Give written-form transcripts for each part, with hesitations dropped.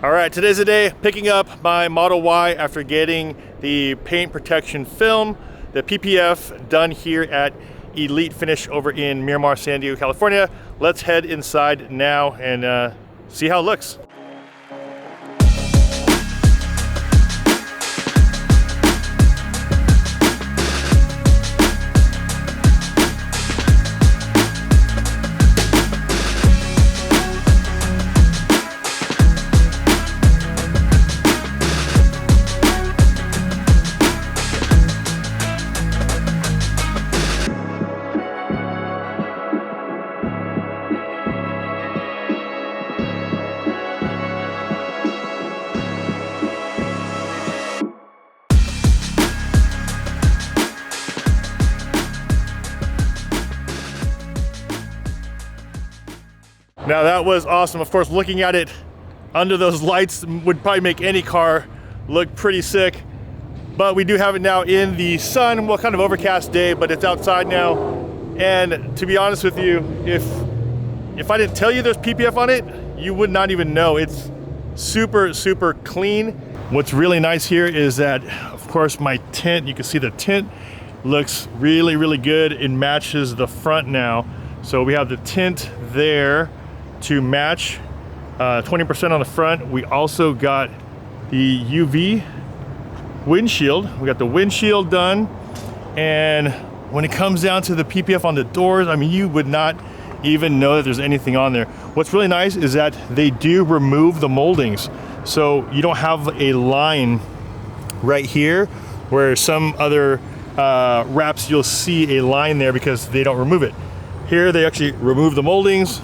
All right, today's the day picking up my Model Y after getting the paint protection film, the PPF, done here at EliteFinish over in Miramar, San Diego, California. Let's head inside now and see how it looks. Now that was awesome. Of course, looking at it under those lights would probably make any car look pretty sick. But we do have it now in the sun. Well, kind of overcast day, but it's outside now. And to be honest with you, if I didn't tell you there's PPF on it, you would not even know. It's super, super clean. What's really nice here is that, of course, my tint, you can see the tint looks really, really good. It matches the front now. So we have the tint there to match 20% on the front. We also got the UV windshield. We got the windshield done. And when it comes down to the PPF on the doors, I mean, you would not even know that there's anything on there. What's really nice is that they do remove the moldings. So you don't have a line right here where some other wraps you'll see a line there because they don't remove it. Here they actually remove the moldings.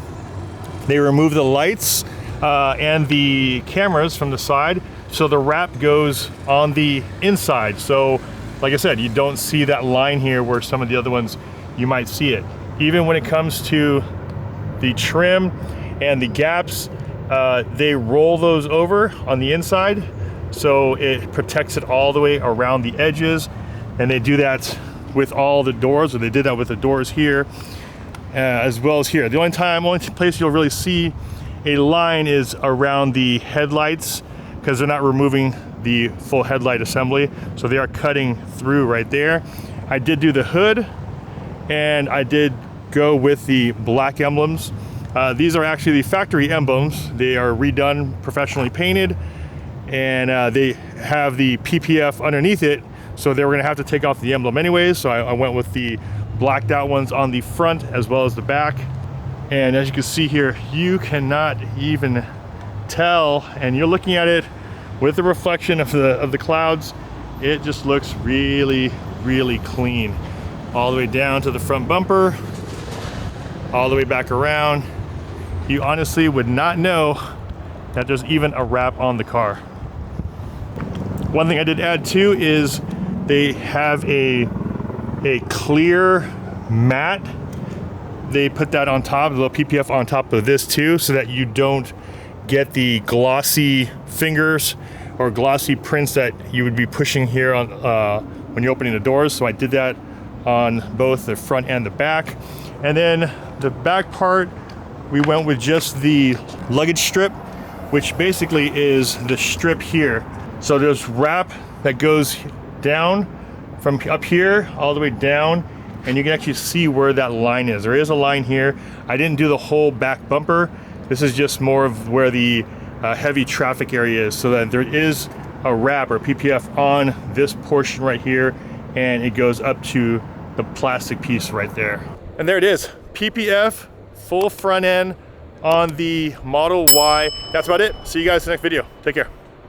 They remove the lights and the cameras from the side, so the wrap goes on the inside. So like I said, you don't see that line here where some of the other ones you might see it. Even when it comes to the trim and the gaps, they roll those over on the inside, so it protects it all the way around the edges. And they do that with all the doors, or they did that with the doors here. As well as here. The only place you'll really see a line is around the headlights, because they're not removing the full headlight assembly, so they are cutting through right there. I did do the hood, and I did go with the black emblems. These are actually the factory emblems. They are redone, professionally painted, and they have the PPF underneath it, so they were gonna have to take off the emblem anyways, so I went with the blacked out ones on the front as well as the back. And as you can see here, you cannot even tell, and you're looking at it with the reflection of the clouds. It just looks really, really clean, all the way down to the front bumper, all the way back around. You honestly would not know that there's even a wrap on the car. One thing I did add too is they have a clear mat. They put that on top, a little PPF on top of this too, so that you don't get the glossy fingers or glossy prints that you would be pushing here on when you're opening the doors. So I did that on both the front and the back. And then the back part, we went with just the luggage strip, which basically is the strip here. So there's wrap that goes down from up here all the way down, and you can actually see where that line is. There is a line here. I didn't do the whole back bumper. This is just more of where the heavy traffic area is, so that there is a wrap or PPF on this portion right here, and it goes up to the plastic piece right there. And there it is, PPF full front end on the Model Y. That's about it. See you guys in the next video. Take care.